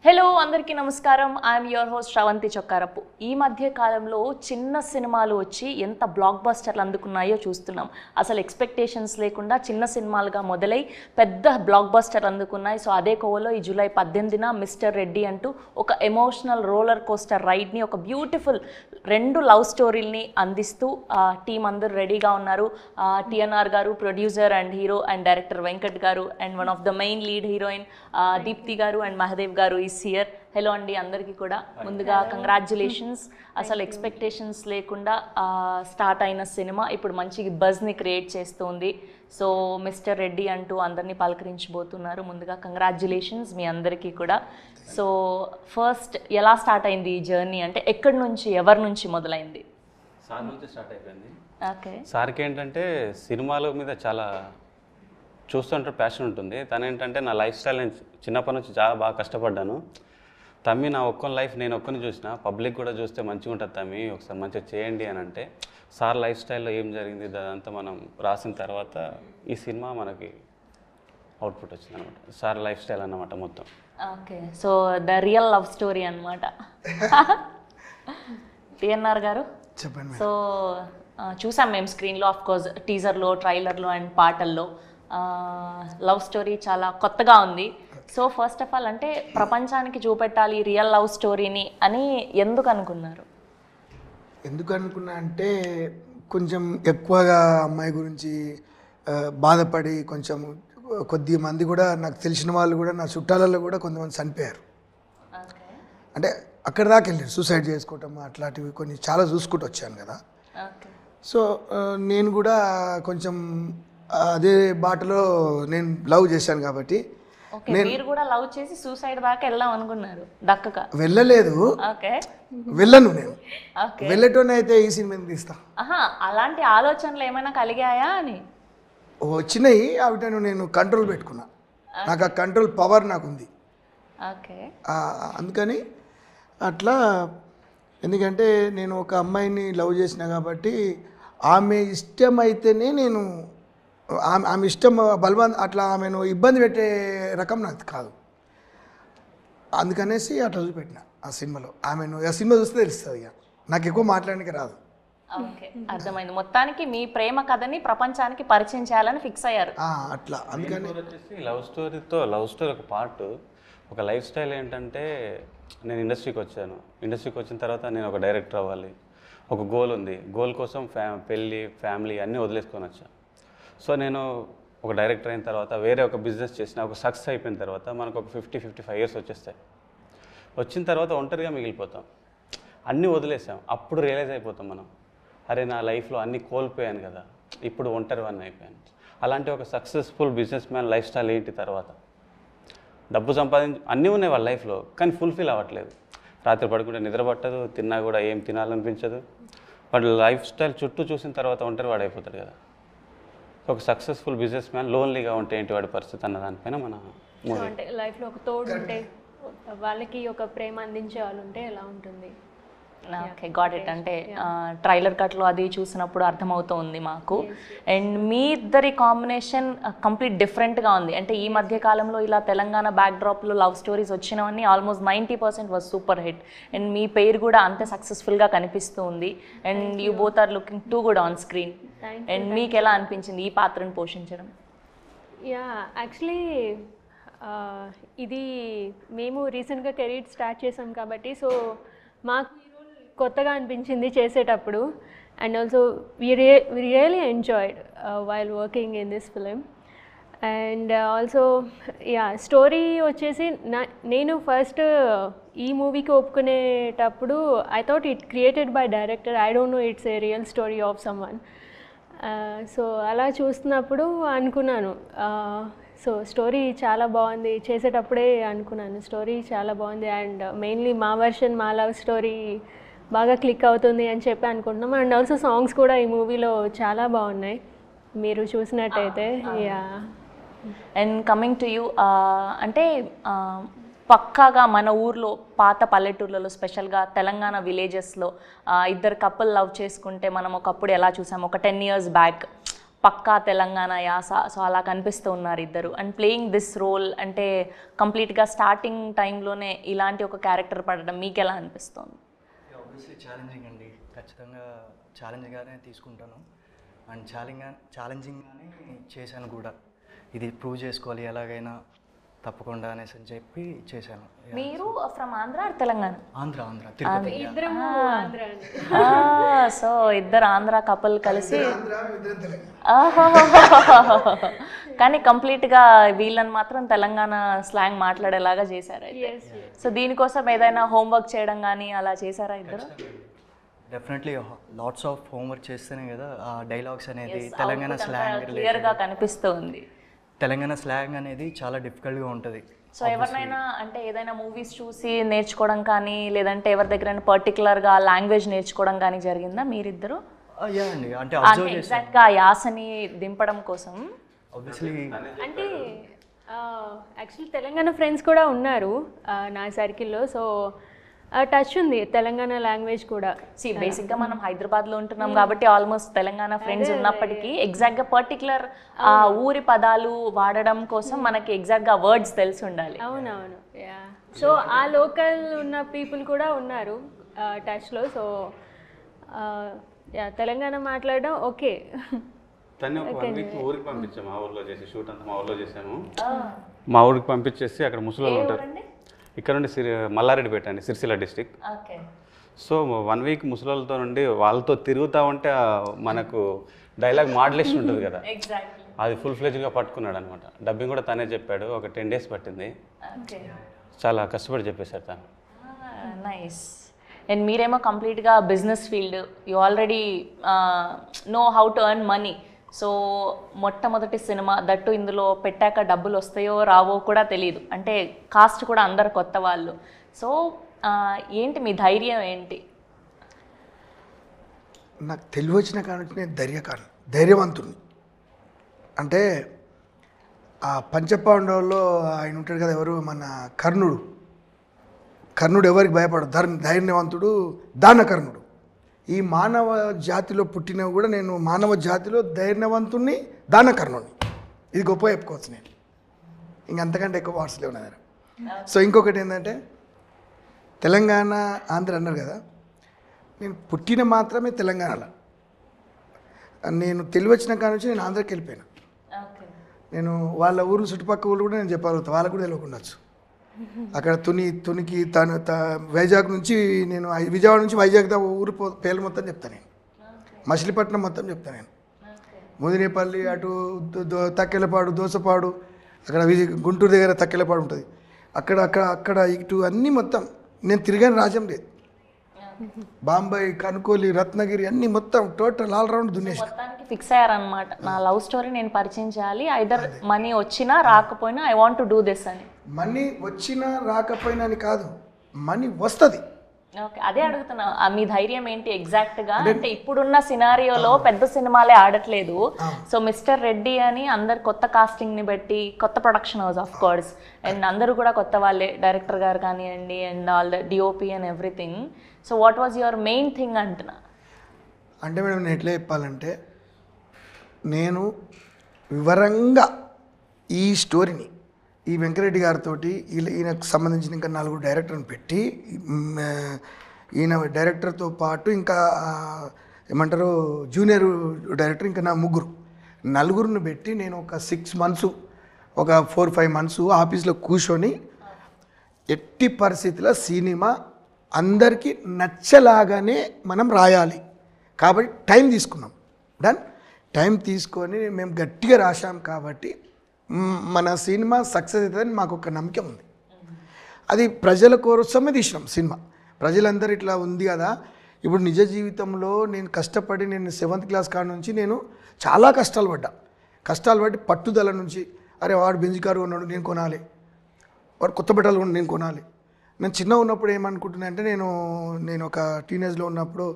Hello అందరికీ నమస్కారం. I'm your host Sravanthi Chokkarapu. ఈ మధ్య కాలంలో చిన్న సినిమాలు వచ్చి ఎంత బ్లాక్ బస్టర్లు అందుకున్నాయో చూస్తున్నాం. అసలు ఎక్స్పెక్టేషన్స్ లేకుండా చిన్న సినిమాలుగా మొదలై పెద్ద బ్లాక్ బస్టర్ అందుకున్నాయి. సో అదే కోవలో ఈ జూలై 18న మిస్టర్ రెడ్డి అంటూ ఒక ఎమోషనల్ రోలర్ కోస్టర్ రైడ్ని, ఒక బ్యూటిఫుల్ 2 లవ్ స్టోరీల్ని అందిస్తూ టీం అందరూ రెడీగా ఉన్నారు. టిఎన్ఆర్ గారు producer and hero and director Venkat గారు and one of the main lead heroine Deepthi గారు అండ్ మహదేవ్ గారు ఈస్ హియర్. హలో అండి అందరికీ కూడా. ముందుగా కంగ్రాచ్యులేషన్స్. అసలు ఎక్స్పెక్టేషన్స్ లేకుండా స్టార్ట్ అయిన సినిమా ఇప్పుడు మంచి బజ్ని క్రియేట్ చేస్తుంది. సో మిస్టర్ రెడ్డి అంటూ అందరినీ పలకరించబోతున్నారు. ముందుగా కంగ్రాచ్యులేషన్స్ మీ అందరికీ కూడా. సో ఫస్ట్ ఎలా స్టార్ట్ అయింది ఈ జర్నీ, అంటే ఎక్కడి నుంచి ఎవరి నుంచి మొదలైంది? సార్ నుంచి స్టార్ట్ అయిపోయింది. ఓకే. సార్కి ఏంటంటే సినిమాల మీద చాలా చూస్తుంటే ప్యాషన్ ఉంటుంది. తను ఏంటంటే నా లైఫ్ స్టైల్ నేను చిన్నప్పటి నుంచి చాలా బాగా కష్టపడ్డాను. తమ్మి నా ఒక్కని లైఫ్ నేను ఒక్కని చూసిన, పబ్లిక్ కూడా చూస్తే మంచిగా ఉంటుంది తమ్మి, ఒకసారి మంచిగా చేయండి అని అంటే సార్ లైఫ్ స్టైల్లో ఏం జరిగింది అదంతా మనం రాసిన తర్వాత ఈ సినిమా మనకి అవుట్పుట్ వచ్చింది అనమాట. సార్ లైఫ్ స్టైల్ అన్నమాట మొత్తం. Okay. So the real love story అనమాట. టిఎన్ఆర్ గారు చెప్పండి. సో చూసాం మేము స్క్రీన్లో, ఆఫ్ కోర్స్ టీజర్లో, ట్రైలర్లో అండ్ పాటల్లో. లవ్ స్టోరీ చాలా కొత్తగా ఉంది. సో ఫస్ట్ ఆఫ్ ఆల్ అంటే ప్రపంచానికి చూపెట్టాలి రియల్ లవ్ స్టోరీని అని ఎందుకు అనుకున్నారు? ఎందుకు అనుకున్నా అంటే కొంచెం ఎక్కువగా అమ్మాయి గురించి బాధపడి కొంచెం కొద్ది మంది కూడా నాకు తెలిసిన వాళ్ళు కూడా నా చుట్టాలలో కూడా కొంతమంది చనిపోయారు. అంటే అక్కడ దాకా వెళ్ళారు, సూసైడ్ చేసుకోవటం అట్లాంటివి కొన్ని చాలా చూసుకుంటూ వచ్చాను కదా. సో నేను కూడా కొంచెం అదే బాటలో నేను లవ్ చేశాను కాబట్టి మీరు కూడా లవ్ చేసి సూసైడ్ దాకా వెళ్దాం అనుకున్నారు, దక్కక వెళ్ళలేదు. వెళ్ళను నేను. వెళ్ళటోనే అయితే ఈ సినిమా తీస్తా. అలాంటి ఆలోచనలు ఏమైనా కలిగాయా అని? వచ్చినాయి, అవిటను నేను కంట్రోల్ పెట్టుకున్నా. నాకు ఆ కంట్రోల్ పవర్ నాకు ఉంది. అందుకని అట్లా, ఎందుకంటే నేను ఒక అమ్మాయిని లవ్ చేసిన కాబట్టి ఆమె ఇష్టమైతేనే నేను, ఆమె ఇష్టం బలవంత అట్లా ఆమెను ఇబ్బంది పెట్టే రకం నాకు కాదు. అందుకనేసి అట్లా చూపెట్టిన ఆ సినిమాలో. ఆమెను ఆ సినిమా చూస్తే తెలుస్తుంది, ఇక నాకు ఎక్కువ మాట్లాడడానికి రాదు. ఓకే, అర్థమైంది. మొత్తానికి మీ ప్రేమ కథని ప్రపంచానికి పరిచయం చేయాలని ఫిక్స్ అయ్యారు అట్లా. అందుకని వచ్చేసి లవ్ స్టోరీ ఒక పార్ట్. ఒక లైఫ్ స్టైల్ ఏంటంటే నేను ఇండస్ట్రీకి వచ్చాను. ఇండస్ట్రీకి వచ్చిన తర్వాత నేను ఒక డైరెక్టర్ అవ్వాలి, ఒక గోల్ ఉంది. గోల్ కోసం పెళ్ళి, ఫ్యామిలీ అన్నీ వదిలేసుకొని వచ్చాను. సో నేను ఒక డైరెక్టర్ అయిన తర్వాత వేరే ఒక బిజినెస్ చేసిన, ఒక సక్సెస్ అయిపోయిన తర్వాత మనకు ఒక 50-55 ఇయర్స్ వచ్చేస్తాయి. వచ్చిన తర్వాత ఒంటరిగా మిగిలిపోతాం, అన్నీ వదిలేసాం. అప్పుడు రియలైజ్ అయిపోతాం మనం, అరే నా లైఫ్లో అన్నీ కోల్పోయాను కదా, ఇప్పుడు ఒంటరివన్నీ అయిపోయాను. అలాంటి ఒక successful business man life style ఏంటి? తర్వాత డబ్బు అన్నీ ఉన్నాయి వాళ్ళ లైఫ్లో, కానీ ఫుల్ఫిల్ అవ్వట్లేదు. రాత్రి పడుకుంటే నిద్ర పట్టదు, తిన్నా కూడా ఏం తినాలనిపించదు. వాడు లైఫ్ స్టైల్ చుట్టూ చూసిన తర్వాత ఒంటరి వాడు అయిపోతాడు కదా. ఒక సక్సెస్ఫుల్ బిజినెస్ మ్యాన్ లోన్లీగా ఉంటే ఏంటి వాడి పరిస్థితి అన్న దానిపైన మన మూవీ. అంటే లైఫ్లో ఒక తోడు ఉంటే, వాళ్ళకి ఒక ప్రేమ అందించే వాళ్ళు ఉంటే ఎలా ఉంటుంది? Okay, got it. అంటే ట్రైలర్ కట్లో అది చూసినప్పుడు అర్థమవుతోంది మాకు. అండ్ మీ ఇద్దరి కాంబినేషన్ కంప్లీట్ డిఫరెంట్గా ఉంది. అంటే ఈ మధ్య కాలంలో ఇలా తెలంగాణ బ్యాక్డ్రాప్లో లవ్ స్టోరీస్ వచ్చినవన్నీ almost 90% was super hit. And మీ పేరు కూడా అంతే సక్సెస్ఫుల్గా కనిపిస్తూ ఉంది. And you both are looking too good on screen. And మీకు ఎలా అనిపించింది ఈ పాత్రను పోషించడం? యాక్చువల్లీ ఇది మేము రీసెంట్గా కెరీర్ స్టార్ట్ చేసాం కాబట్టి, సో మాకు కొత్తగా అనిపించింది చేసేటప్పుడు. And also we really enjoyed while working in this film. And also story వచ్చేసి నేను ఫస్ట్ ఈ మూవీకి ఒప్పుకునేటప్పుడు I thought it created by director, I don't know it's a real story of someone. So అలా చూస్తున్నప్పుడు అనుకున్నాను, సో స్టోరీ చాలా బాగుంది. చేసేటప్పుడే అనుకున్నాను స్టోరీ చాలా బాగుంది, అండ్ మెయిన్లీ మా వర్షన్, మా లవ్ స్టోరీ బాగా క్లిక్ అవుతుంది అని చెప్పి అనుకుంటున్నాం. అండ్ ఆల్సో సాంగ్స్ కూడా ఈ మూవీలో చాలా బాగున్నాయి మీరు చూసినట్టయితే. అండ్ కమింగ్ టు యూ, అంటే పక్కాగా మన ఊర్లో పాత పల్లెటూర్లలో, స్పెషల్గా తెలంగాణ విలేజెస్లో ఇద్దరు కపుల్ లవ్ చేసుకుంటే మనం ఒకప్పుడు ఎలా చూసాము, ఒక 10 years బ్యాక్ పక్కా తెలంగాణ యాస, సో అలా కనిపిస్తూ ఉన్నారు ఇద్దరు. అండ్ ప్లేయింగ్ దిస్ రోల్ అంటే కంప్లీట్గా స్టార్టింగ్ టైంలోనే ఇలాంటి ఒక క్యారెక్టర్ పడడం మీకు ఎలా అనిపిస్తుంది? ఆబ్వియస్లీ ఛాలెంజింగ్ అండి, ఖచ్చితంగా ఛాలెంజ్గానే తీసుకుంటాను. అండ్ ఛాలెంజింగ్గానే చేశాను కూడా. ఇది ప్రూవ్ చేసుకోవాలి ఎలాగైనా తప్పకుండా అనేసి అని చెప్పి చేశాను. మీరు ఫ్రమ్ ఆంధ్ర ఆర్ తెలంగాణ? ఆంధ్ర తిరుపతి. ఇద్దరము ఆంధ్ర అండి. సో ఇద్దరు ఆంధ్ర కపుల్ కలిసి కానీ కంప్లీట్గా వీళ్ళని మాత్రం తెలంగాణ స్లాంగ్ మాట్లాడేలాగా చేశారు. సో దీనికోసం ఏదైనా హోంవర్క్ చేయడం కానీ అలా చేశారా ఇద్దరు? డెఫినెట్లీ లాట్స్ ఆఫ్ హోంవర్క్ చేస్తేనే కదా ఆ డైలాగ్స్ అనేది తెలంగాణ స్లాంగ్ క్లియర్గా కనిపిస్తుంది. తెలంగాణ స్లాంగ్ అనేది చాలా డిఫికల్ట్గా ఉంటుంది. సో ఎవరినైనా అంటే ఏదైనా మూవీస్ చూసి నేర్చుకోవడం కానీ లేదంటే ఎవరి దగ్గర పర్టికులర్గా లాంగ్వేజ్ నేర్చుకోవడం కానీ జరిగిందా మీరిద్దరు? యా అండి, అంటే అంటే ఎగ్జాక్ట్గా ఆ యాసని దింపడం కోసం. ఆబ్వియస్లీ అంటే యాక్చువల్లీ తెలంగాణ ఫ్రెండ్స్ కూడా ఉన్నారు నా సర్కిల్లో. సో టచ్ ఉంది తెలంగాణ లాంగ్వేజ్ కూడా. బేసిక్గా మనం హైదరాబాద్లో ఉంటున్నాం కాబట్టి ఆల్మోస్ట్ తెలంగాణ ఫ్రెండ్స్ ఉన్నప్పటికీ ఎగ్జాక్ట్గా పర్టికులర్ ఆ ఊరి పదాలు వాడడం కోసం మనకి ఎగ్జాక్ట్గా వర్డ్స్ తెలిసి ఉండాలి. అవునవును, యా. సో ఆ లోకల్ ఉన్న పీపుల్ కూడా ఉన్నారు టచ్లో. సో యా, తెలంగాణ మాట్లాడడం ఓకే. తను ఒక 1 వీక్ ఊరికి పంపించాము, మా ఊర్లో చేసి షూట్ అంతా మా ఊర్లో చేసాము. మా ఊరికి పంపించేసి అక్కడ ముసలోళ్ళు ఉంటారు, ఇక్కడ నుండి మల్లారెడ్డిపేట అండి, సిరిసిల్ల డిస్ట్రిక్ట్. సో 1 వీక్ ముసలోళ్ళతో నుండి వాళ్ళతో తిరుగుతూ ఉంటే మనకు డైలాగ్ మాడ్యులేషన్ ఉంటుంది కదా, అది ఫుల్ ఫ్లెజ్గా పట్టుకున్నాడు అనమాట. డబ్బింగ్ కూడా తనే చెప్పాడు, ఒక 10 days పట్టింది. చాలా కష్టపడి చెప్పేశారు తను. నైస్. అండ్ మీరేమో కంప్లీట్గా business field, you already know how to earn money. So మొట్టమొదటి సినిమా దట్టు ఇందులో పెట్టాక డబ్బులు వస్తాయో రావో కూడా తెలియదు, అంటే కాస్ట్ కూడా అందరు కొత్త వాళ్ళు. సో ఏంటి మీ ధైర్యం ఏంటి? నాకు తెలివి వచ్చిన కానుంచి నేను ధైర్యవంతుని. అంటే ఆ పంచపాండవుల్లో ఆయన ఉంటాడు కదా, ఎవరు మన కర్ణుడు ఎవరికి భయపడదు, ధైర్యవంతుడు దానకర్ణుడు. ఈ మానవ జాతిలో పుట్టినవి కూడా నేను మానవ జాతిలో ధైర్యవంతుణ్ణి, దానకర్ణుడిని. ఇది గొప్ప చెప్పుకోవచ్చు నేను, ఇంకంతకంటే ఎక్కువ వాట్స్ లేవు నా దగ్గర. సో ఇంకొకటి ఏంటంటే తెలంగాణ ఆంధ్ర అన్నారు కదా, నేను పుట్టిన మాత్రమే తెలంగాణలో. నేను తెలివి వచ్చిన కాడ నుంచి నేను ఆంధ్రాకి వెళ్ళిపోయాను. నేను వాళ్ళ ఊరు చుట్టుపక్కల ఊళ్ళు కూడా నేను చెప్పగలుగుతాను, వాళ్ళకు కూడా తెలియకుండొచ్చు. అక్కడ తునికి వైజాగ్ నుంచి నేను విజయవాడ నుంచి వైజాగ్ దా ఊరు పేర్లు మొత్తం చెప్తాను నేను, మచిలీపట్నం మొత్తం చెప్తాను నేను, ముదినేపల్లి అటు తక్కెలపాడు, దోసపాడు, అక్కడ గుంటూరు దగ్గర తక్కెలపాడు ఉంటుంది, అక్కడ ఇటు అన్నీ మొత్తం నేను తిరిగాను. రాజ్యం లేదు, బాంబాయి, కనుకోలి, రత్నగిరి అన్నీ మొత్తం టోటల్ ఆల్రౌండ్ దున్నేసి మొత్తానికి ఫిక్స్ అయ్యారనమాట, నా లవ్ స్టోరీ నేను పరిచయం చేయాలి, ఐదర్ మనీ వచ్చినా రాకపోయినా I want to do this అని. మనీ వచ్చినా రాకపోయినా అని కాదు, మనీ వస్తుంది. ఓకే, అదే అడుగుతున్నా, మీ ధైర్యం ఏంటి ఎగ్జాక్ట్గా? అంటే ఇప్పుడున్న సినారియోలో పెద్ద సినిమాలే ఆడట్లేదు. సో మిస్టర్ రెడ్డి అని అందరు కొత్త కాస్టింగ్ని బట్టి, కొత్త production house of course, and అందరూ కూడా కొత్త వాళ్ళే, డైరెక్టర్ గారు కానివ్వండి and all the DOP and everything. So what was your main thing అంటున్నా? అంటే మేడం నేను ఎట్లా చెప్పాలంటే, నేను వివరంగా ఈ స్టోరీని ఈ వెంకరెడ్డి గారితో ఈయనకు సంబంధించిన ఇంకా 4 డైరెక్టర్ని పెట్టి, ఈయన డైరెక్టర్తో పాటు ఇంకా ఏమంటారు జూనియర్ డైరెక్టర్ ఇంకా నా 4 పెట్టి నేను ఒక 6 months, ఒక 4-5 months ఆఫీస్లో కూర్చొని ఎట్టి పరిస్థితిలో సినిమా అందరికీ నచ్చలాగానే మనం రాయాలి కాబట్టి టైం తీసుకున్నాం. టైం తీసుకొని మేము గట్టిగా రాశాం కాబట్టి మన సినిమా సక్సెస్ అవుతుందని మాకు ఒక నమ్మకం ఉంది. అది ప్రజల కోసమే తీసినాం సినిమా. ప్రజలందరూ ఇట్లా ఉంది కదా, ఇప్పుడు నిజ జీవితంలో నేను కష్టపడి, నేను 7th class కాడ నుంచి నేను చాలా కష్టాలు పడి పట్టుదల నుంచి, అరే వాడు బెంజ్ కారు కొన్నాడు నేను కొనాలి, వాడు కొత్త బట్టలు కొన్నాడు నేను కొనాలి. నేను చిన్న ఉన్నప్పుడు ఏమనుకుంటున్నా అంటే, నేను ఒక టీనేజ్లో ఉన్నప్పుడు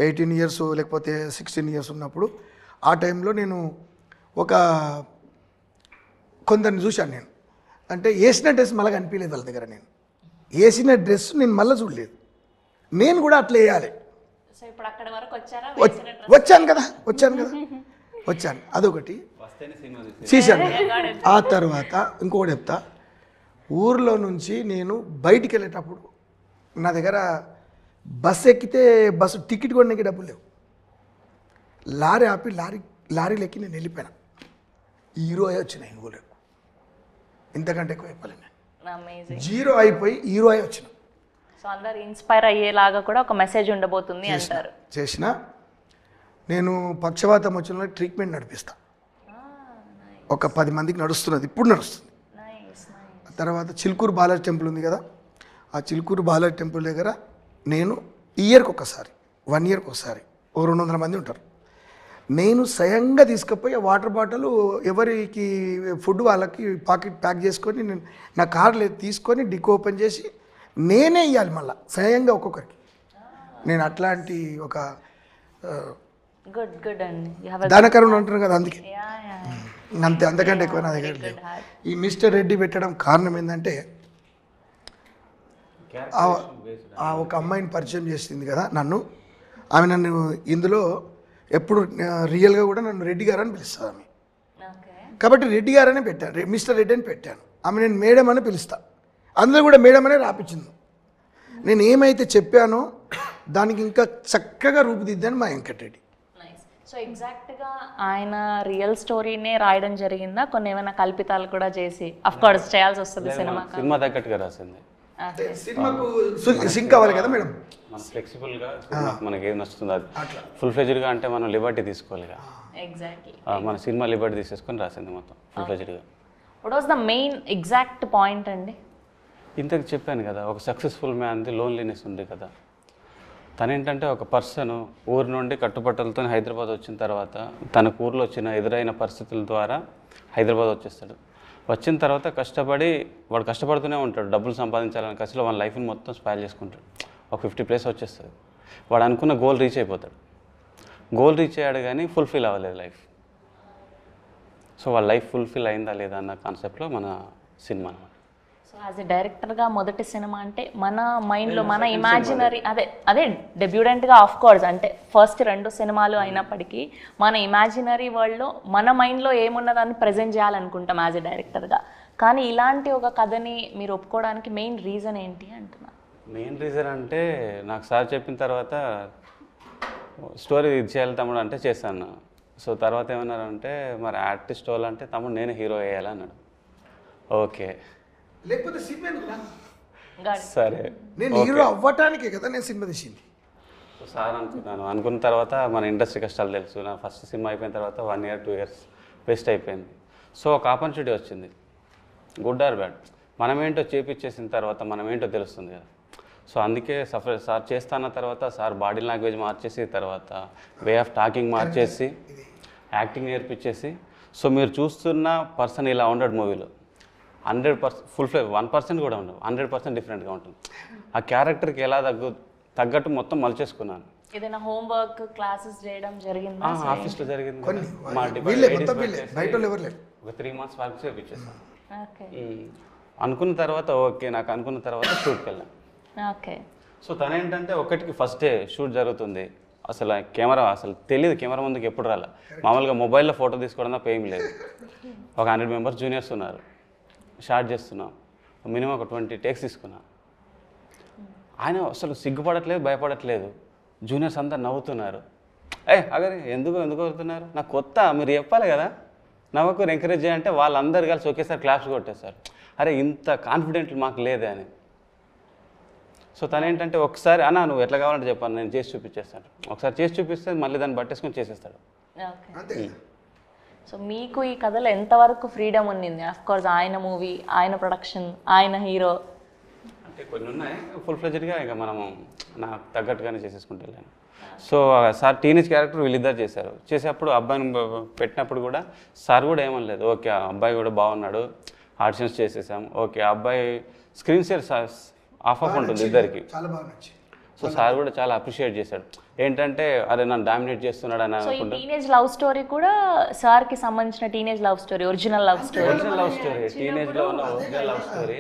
18 years లేకపోతే 16 years ఉన్నప్పుడు, ఆ టైంలో నేను ఒక కొందరిని చూశాను. నేను అంటే వేసిన డ్రెస్ మళ్ళీ కనిపించలేదు వాళ్ళ దగ్గర, నేను వేసిన డ్రెస్ నేను మళ్ళీ చూడలేదు, నేను కూడా అట్లా వేయాలి. సో ఇప్పుడు అక్కడ వరకు వచ్చారా? వచ్చాను కదా. వచ్చాను, అదొకటి వస్తేనే సినిమా చేశాను. ఆ తర్వాత ఇంకొకటి చెప్తా, ఊర్లో నుంచి నేను బయటికి వెళ్ళేటప్పుడు నా దగ్గర బస్సు ఎక్కితే బస్సు టికెట్ కొనడానికి డబ్బులు లేవు. లారీ ఆపి లారీలు ఎక్కి నేను వెళ్ళిపోయాను. హీరో అయ్యి వచ్చినాయి ఊళ్ళో, ఇంతకంటే ఎక్కువ చెప్పలేను. అమేజింగ్. జీరో అయిపోయి హీరో అయ్యి వచ్చిన. సో అందరు ఇన్స్పైర్ అయ్యేలాగా కూడా ఒక మెసేజ్ ఉండబోతుంది అంటారు. చేసిన నేను పక్షవాతం వచ్చిన ట్రీట్మెంట్ నడిపిస్తా. ఒక 10 మందికి నడుస్తున్నది, ఇప్పుడు నడుస్తుంది. తర్వాత చిలుకూరు బాలాజీ టెంపుల్ ఉంది కదా, ఆ చిలుకూరు బాలాజీ టెంపుల్ దగ్గర నేను ఇయర్కి ఒకసారి 1 ఇయర్కి ఒకసారి 200 మంది ఉంటారు. నేను స్వయంగా తీసుకుపోయి ఆ వాటర్ బాటిల్ ఎవరికి ఫుడ్ వాళ్ళకి పాకెట్ ప్యాక్ చేసుకొని నేను నా కార్లో తీసుకొని డిక్ ఓపెన్ చేసి నేనే ఇవ్వాలి మళ్ళీ స్వయంగా ఒక్కొక్కరికి. నేను అట్లాంటి ఒక గుడ్ అండి. దానకరుణ అంటారు కదా, అందుకే అంతకంటే ఎక్కువ నా దగ్గర లేవు. ఈ మిస్టర్ రెడ్డి పెట్టడం కారణం ఏంటంటే ఆ ఒక అమ్మాయిని పరిచయం చేసింది కదా నన్ను, ఆమె నన్ను ఇందులో ఎప్పుడు రియల్గా కూడా నన్ను రెడ్డి గారు అని పిలుస్తుంది ఆమె. కాబట్టి రెడ్డి గారనే పెట్టాను, మిస్టర్ రెడ్డి అని పెట్టాను. ఆమె నేను మేడం అని పిలుస్తా, అందులో కూడా మేడం అనే రాపించింది. నేను ఏమైతే చెప్పానో దానికి ఇంకా చక్కగా రూపుదిద్దాను మా వెంకటరెడ్డి. సో ఎగ్జాక్ట్గా ఆయన రియల్ స్టోరీనే రాయడం జరిగిందా, కొన్ని ఏమైనా కల్పితాలు కూడా చేసి అఫ్ కోర్స్ చేయాల్సి వస్తుంది సినిమా తగ్గట్టుగా రాసింది. సినిమాకు సింక్ అవ్వాలి కదా మేడం, మనం ఫ్లెక్సిబుల్గా మనకి ఏది నచ్చుతుంది అది ఫుల్ ఫ్లెజ్డ్గా అంటే మనం లిబర్టీ తీసుకోవాలి. ఎగ్జాక్ట్లీ మన సినిమా లిబర్టీ తీసేసుకొని రాసింది మొత్తం ఫుల్ ఫ్లెజ్డ్గా. What was the main exact point అండి? ఇంతకు చెప్పాను కదా, ఒక సక్సెస్ఫుల్ మ్యాన్ది లోన్లీనెస్ ఉంది కదా. తనేంటంటే ఒక పర్సన్ ఊరి నుండి కట్టుబట్టలతో హైదరాబాద్ వచ్చిన తర్వాత తనకు ఊర్లో వచ్చిన ఎదురైన పరిస్థితుల ద్వారా హైదరాబాద్ వచ్చేస్తాడు. వచ్చిన తర్వాత వాడు కష్టపడుతూనే ఉంటాడు, డబ్బులు సంపాదించాలని కసిలో వాళ్ళ లైఫ్ని మొత్తం స్పాయిల్ చేసుకుంటాడు. ఒక 50 ప్లేస్ వచ్చేస్తుంది, వాడు అనుకున్న గోల్ రీచ్ అయిపోతాడు. గోల్ రీచ్ అయ్యాడు కానీ ఫుల్ఫిల్ అవ్వలేదు లైఫ్. సో వాళ్ళ లైఫ్ ఫుల్ఫిల్ అయిందా లేదా అన్న కాన్సెప్ట్లో మన సినిమా అనమాట. సో యాజ్ ఎ డైరెక్టర్గా మొదటి సినిమా అంటే మన మైండ్లో మన ఇమాజినరీ అదే డెబ్యూటెంట్గా ఆఫ్ కోర్స్ అంటే ఫస్ట్ 2 సినిమాలు అయినప్పటికీ మన ఇమాజినరీ వరల్డ్లో మన మైండ్లో ఏమున్నదాన్ని ప్రజెంట్ చేయాలనుకుంటాం యాజ్ ఎ డైరెక్టర్గా. కానీ ఇలాంటి ఒక కథని మీరు ఒప్పుకోవడానికి మెయిన్ రీజన్ ఏంటి అంటున్నా? మెయిన్ రీజన్ అంటే నాకు సార్ చెప్పిన తర్వాత స్టోరీ ఇది చేయాలి తమ్ముడు అంటే చేశాను. సో తర్వాత ఏమన్నారంటే మరి ఆర్టిస్ట్ వాళ్ళు అంటే తమ్ముడు నేను హీరో వేయాలి అన్నాడు. ఓకే లేకపోతే సినిమా సరే నేను హీరో అవ్వటానికే కదా నేను సినిమా తీసింది. సార్ అనుకున్న తర్వాత మన ఇండస్ట్రీ కష్టాలు తెలుసు. నా ఫస్ట్ సినిమా అయిపోయిన తర్వాత 1 ఇయర్ 2 ఇయర్స్ వేస్ట్ అయిపోయింది. సో ఒక ఆపర్చునిటీ వచ్చింది, గుడ్ ఆర్ బ్యాడ్. మనమేంటో చేపించేసిన తర్వాత మనమేంటో తెలుస్తుంది కదా. సో అందుకే సార్ చేస్తాన్న తర్వాత సార్ బాడీ లాంగ్వేజ్ మార్చేసి తర్వాత వే ఆఫ్ టాకింగ్ మార్చేసి యాక్టింగ్ నేర్పించేసి సో మీరు చూస్తున్న పర్సన్ ఇలా ఉండడు మూవీలో 100% ఫుల్ ఫ్లెజ్ 1% కూడా ఉండవు, 100% డిఫరెంట్గా ఉంటుంది. ఆ క్యారెక్టర్కి ఎలా తగ్గట్టు మొత్తం మలిచేసుకున్నాను. ఏదైనా హోంవర్క్ క్లాసెస్ చేయడం జరిగిందా? ఆఫీస్లో జరిగింది, ఒక 3 మంత్స్ వర్క్ చేయించేస్తాను. అనుకున్న తర్వాత ఓకే నాకు అనుకున్న తర్వాత షూట్కి వెళ్ళాను. ఓకే. సో తనేంటంటే ఒకటికి ఫస్ట్ డే షూట్ జరుగుతుంది, అసలు కెమెరా అసలు తెలియదు, కెమెరా ముందుకు ఎప్పుడు రాలే. మామూలుగా మొబైల్లో ఫోటో తీసుకోవడం తప్ప ఏం లేదు. ఒక 100 మెంబర్స్ జూనియర్స్ ఉన్నారు, షార్ట్ చేస్తున్నాం, మినిమం ఒక 20 టేక్స్ తీసుకున్నా. ఆయన అసలు సిగ్గుపడట్లేదు, భయపడట్లేదు. జూనియర్స్ అంతా నవ్వుతున్నారు. అగరే ఎందుకు అవుతున్నారు, నాకు కొత్త మీరు చెప్పాలి కదా, నవ్వకు ఎంకరేజ్ చేయాలంటే వాళ్ళందరూ కలిసి ఒకేసారి క్లాప్స్ కొట్టేస్తారు. అరే ఇంత కాన్ఫిడెంట్ మాకు లేదే అని. సో తనేంటంటే ఒకసారి అన్నా నువ్వు ఎట్లా కావాలంటే చెప్పాను, నేను చేసి చూపించేస్తాను. ఒకసారి చేసి చూపిస్తే మళ్ళీ దాన్ని పట్టేసుకొని చేసేస్తాడు. సో మీకు ఈ కథలో ఎంతవరకు ఫ్రీడమ్ ఉండింది? కోర్స్ ఆయన మూవీ, ఆయన ప్రొడక్షన్, ఆయన హీరో అంటే కొన్ని ఉన్నాయి ఫుల్ ఫ్లెజ్డ్గా ఇక మనము నాకు తగ్గట్టుగానే చేసేసుకుంటూ వెళ్ళాను. సో సార్ టీనేజ్ క్యారెక్టర్ వీళ్ళిద్దరు చేశారు. చేసేటప్పుడు అబ్బాయిని పెట్టినప్పుడు కూడా సార్ కూడా ఏమనలేదు, ఓకే ఆ అబ్బాయి కూడా బాగున్నాడు, ఆడిషన్స్ చేసేసాం, ఓకే ఆ అబ్బాయి స్క్రీన్ షేర్ ఆఫ్ ఉంటుంది ఇద్దరికి. సో సార్ కూడా చాలా అప్రిషియేట్ చేశాడు. ఏంటంటే అరే నన్ను డామినేట్ చేస్తున్నాడు అని అనుకుంటా. టీనేజ్ లవ్ స్టోరీ కూడా సార్ కి సంబంధించిన teenage love story, original love story, teenage లో ఉన్న ఒరిజినల్ లవ్ స్టోరీ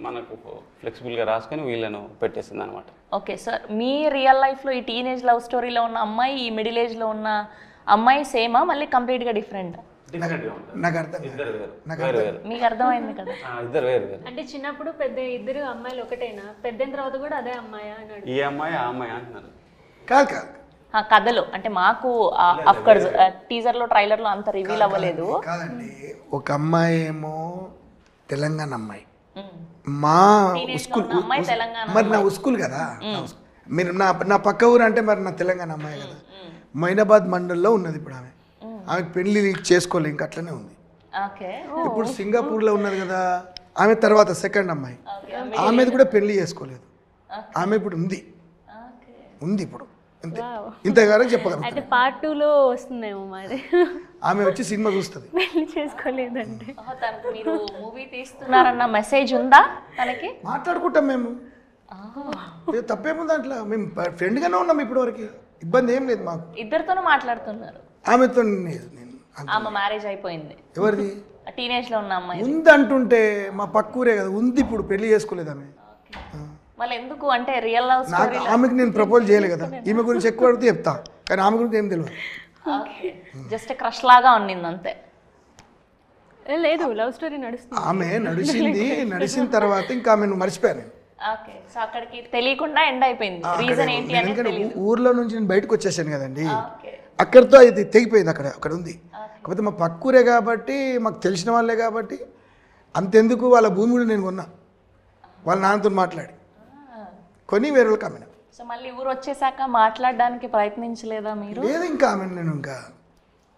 మనకు ఫ్లెక్సిబుల్ గా రాసుకొని వీళ్ళను పెట్టేసింది అనమాట. ఓకే సార్, మీ రియల్ లైఫ్ లో ఈ టీనేజ్ లవ్ స్టోరీలో ఉన్న అమ్మాయి ఈ మిడిల్ ఏజ్ లో ఉన్న అమ్మాయి సేమా మళ్ళీ కంప్లీట్గా డిఫరెంట్? డిఫరెంట్గా ఉంటుంది. నాకు అర్థం కాదు. ఇద్దరు వేరు నాకు వేరు వేరు మీకు అర్థమైంది కదా? ఇద్దరు వేరు వేరు. అంటే చిన్నప్పుడు పెద్ద ఇద్దరు అమ్మాయిలు ఒకటేనా, పెద్దయిన తర్వాత కూడా అదే అమ్మాయా అని అడుగు. ఈ అమ్మాయి ఆ అమ్మాయి అంటున్నారు. కాదు కాదు కథలో అంటే మాకు అఫ్కోర్స్ టీజర్లో ట్రైలర్లో అంత రివీల్ అవ్వలేదు. కాదండి, ఒక అమ్మాయి ఏమో తెలంగాణ అమ్మాయి, మ్మ్. మా Teenage లో ఉస్కూల్ ఉన్న అమ్మాయి తెలంగాణ మరి నా ఉస్కూల్ కదా, మీరు నా పక్క ఊరు అంటే మరి నా తెలంగాణ అమ్మాయి కదా. మైనాబాద్ మండల్లో ఉన్నది ఇప్పుడు ఆమె. ఆమెకు పెళ్లి చేసుకోలేదు, ఇంకా అట్లనే ఉంది. ఓకే ఇప్పుడు సింగపూర్లో ఉన్నది కదా ఆమె. తర్వాత సెకండ్ అమ్మాయి, ఆమెది కూడా పెళ్లి చేసుకోలేదు. ఆమె ఇప్పుడు ఉంది ఇప్పుడు అంతే. ఇంతగానే చెప్పగలను. అయితే పార్ట్ 2లో వస్తుందేమో మరి. ఆమె వచ్చి సినిమా చూస్తుంది. పెళ్లి చేసుకోలేదంటే తనకు మీరు మూవీ తీస్తున్నారన్న మెసేజ్ ఉందా తనకి? మాట్లాడుకుంటాం మేము, తప్పేముంది దాంట్లో. మేము ఫ్రెండ్గానే ఉన్నాం ఇప్పటి వరకు, ఇబ్బంది ఏం లేదు మాకు. ఇద్దరితోనూ మాట్లాడుతున్నారు. ఆమెతో నేను ఆమె మ్యారేజ్ అయిపోయింది. ఎవరిది టీనేజ్ లో ఉన్న అమ్మాయి ఉంది అంటుంటే మా పక్కూరే కదా ఉంది, ఇప్పుడు పెళ్లి చేసుకోలేదు ఆమె. మళ్ళీ ఎందుకు అంటే రియల్ లవ్ నాకు ఆమెకి నేను ప్రపోజ్ చేయలేదు కదా. ఈమె గురించి ఎక్కువ అడిగితే చెప్తా, కానీ ఆమె గురించి ఏం తెలియదు. జస్ట్ క్రష్ లాగా ఉండింది అంతే. లేదు, లవ్ స్టోరీ నడుస్తుంది. ఆమె నడిచిన తర్వాత ఇంకా ఆమెను మర్చిపోయాను. ఓకే, సో అక్కడికి తెలియకుండా ఎండ్ అయిపోయింది. రీజన్ ఏంటి అనేది తెలియదు. ఊర్లో నుంచి నేను బయటకు వచ్చేసాను కదండి, ఓకే అక్కడితో ఇది తెగిపోయింది. అక్కడ ఉంది. కాకపోతే మా పక్కూరే కాబట్టి, మాకు తెలిసిన వాళ్ళే కాబట్టి, అంతెందుకు వాళ్ళ భూమి కూడా నేను కొన్నా, వాళ్ళ నాన్నతో మాట్లాడి కొని వేరే వాళ్ళకి అమ్మిన. సో మళ్ళీ ఊరు వచ్చేసాక మాట్లాడడానికి ప్రయత్నించలేదా మీరు? లేదు, ఇంకా ఆమె నేను ఇంకా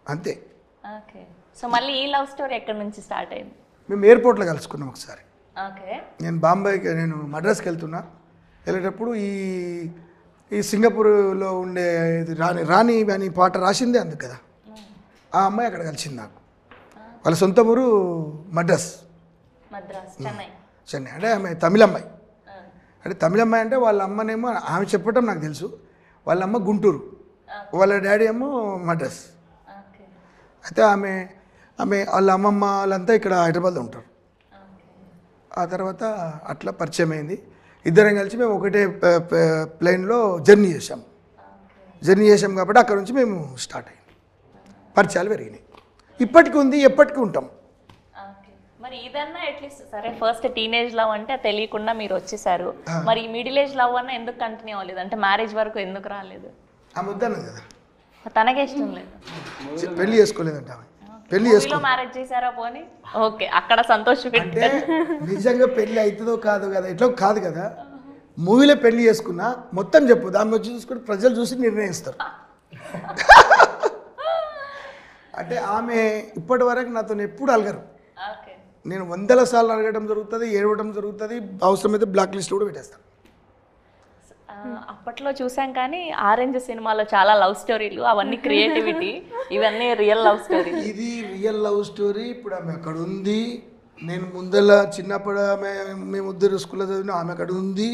అంతే. ఓకే, సో మళ్ళీ ఈ లవ్ స్టోరీ ఎక్కడి నుంచి స్టార్ట్ అయింది? మేము ఎయిర్పోర్ట్లో కలుసుకున్నాం ఒకసారి. ఓకే, నేను మద్రాస్కి వెళ్ళేటప్పుడు ఈ సింగపూర్లో ఉండే రాణి అని పాట రాసిందే అందుకు కదా, ఆ అమ్మాయి అక్కడ కలిసింది నాకు. వాళ్ళ సొంత ఊరు మద్రాస్, చెన్నై. అంటే ఆమె తమిళమ్మాయి. అంటే తమిళమ్మాయి అంటే వాళ్ళ అమ్మనేమో, ఆమె చెప్పటం నాకు తెలుసు, వాళ్ళ అమ్మ గుంటూరు, వాళ్ళ డాడీ ఏమో మద్రాస్. అయితే ఆమె వాళ్ళ అమ్మమ్మ వాళ్ళంతా ఇక్కడ హైదరాబాద్లో ఉంటారు. ఆ తర్వాత అట్లా పరిచయం అయింది. ఇద్దరం కలిసి మేము ఒకటే ప్లేన్లో జర్నీ చేసాం కాబట్టి అక్కడ నుంచి మేము స్టార్ట్ అయ్యాం. పరిచయాలు పెరిగినాయి. ఇప్పటికీ ఉంది, ఎప్పటికీ ఉంటాం. మరి ఇదన్నా అట్లీస్ట్ సరే, ఫస్ట్ టీనేజ్ లవ్ అంటే తెలియకుండా మీరు వచ్చేసారు. మరి మిడిల్ ఏజ్ లవ్ అన్నా ఎందుకు కంటిన్యూ అవ్వలేదు? అంటే మ్యారేజ్ వరకు ఎందుకు రాలేదు? ఆమె వద్దన్నది కదా, తనకే ఇష్టం లేదు, పెళ్లి చేసుకోలేదంట ఆమె. పెళ్లి మ్యారేజ్ చేశారా పోనీ? ఓకే, అక్కడ సంతోషం. అంటే నిజంగా పెళ్లి అవుతుందో కాదు కదా, ఇట్లా కాదు కదా. మూవీలో పెళ్లి చేసుకున్నా మొత్తం చెప్పు, దాన్ని వచ్చి చూసుకుంటే ప్రజలు చూసి నిర్ణయిస్తారు. అంటే ఆమె ఇప్పటి వరకు నాతో ఎప్పుడు అలగరు. నేను 100 సార్లు అడగడం జరుగుతుంది, ఏడవడం జరుగుతుంది, అవసరమైతే బ్లాక్ లిస్ట్ కూడా పెట్టేస్తాను. అప్పట్లో చూసాం కానీ ఆరెంజ్ సినిమాలో చాలా లవ్ స్టోరీలు, అవన్నీ క్రియేటివిటీ, ఇవన్నీ రియల్ లవ్ స్టోరీ. ఇది రియల్ లవ్ స్టోరీ. ఇప్పుడు ఆమె అక్కడ ఉంది, నేను ముందల చిన్నప్పుడు మేము ఇద్దరు స్కూల్లో చదివిన, ఆమె అక్కడ ఉంది.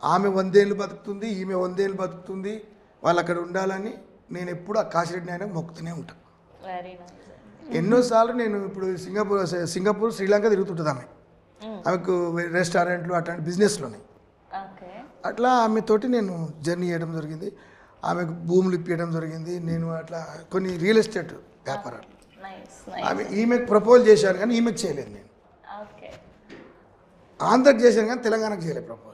ఆమె 100 ఏళ్ళు బతుకుతుంది, ఈమె 100 ఏళ్ళు బతుకుతుంది. వాళ్ళు అక్కడ ఉండాలని నేను ఎప్పుడు ఆ కాశీరెడ్డి నాయనకు మొక్కుతూనే ఉంటాను. Very nice. ఎన్నోసార్లు నేను ఇప్పుడు సింగపూర్ శ్రీలంక తిరుగుతుంటుంది ఆమెకు రెస్టారెంట్లు అట్లాంటి బిజినెస్లోనే. అట్లా ఆమెతోటి నేను జర్నీ చేయడం జరిగింది. ఆమెకు భూములు ఇప్పించడం జరిగింది. నేను అట్లా కొన్ని రియల్ ఎస్టేట్ వ్యాపారాలు. ఈమెకు ప్రపోజ్ చేశాను కానీ ఈమెకు చేయలేదు. నేను ఆంధ్రకి చేశాను కానీ తెలంగాణకు చేయలేదు ప్రపోజ్.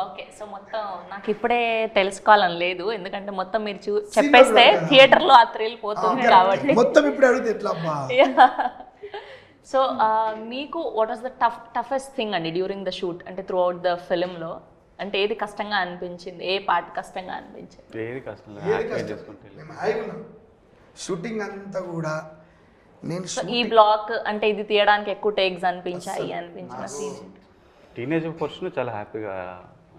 ఓకే, సో మొత్తం నాకు ఇప్పుడే తెలుసుకోవాలని లేదు, ఎందుకంటే మొత్తం మీరు చెప్పేస్తే థియేటర్లో ఆ థ్రిల్ పోతుంది కాబట్టి మొత్తం ఇప్పుడు అడిగితే ఎట్లా అబ్బా. సో మీకు what was the toughest thing అండి డ్యూరింగ్ ద షూట్? అంటే త్రూ అవుట్ ద ఫిల్మ్లో అంటే ఏది కష్టంగా అనిపించింది? ఏ పార్ట్ కష్టంగా అనిపించింది? ఏది కష్టం షూటింగ్ అంతా కూడా నేను ఈ బ్లాక్ అంటే ఇది తీయడానికి ఎక్కువ టేక్స్ అనిపించాయి అనిపించిన సీన్? టీనేజ్ పోర్షన్ చాలా హ్యాపీగా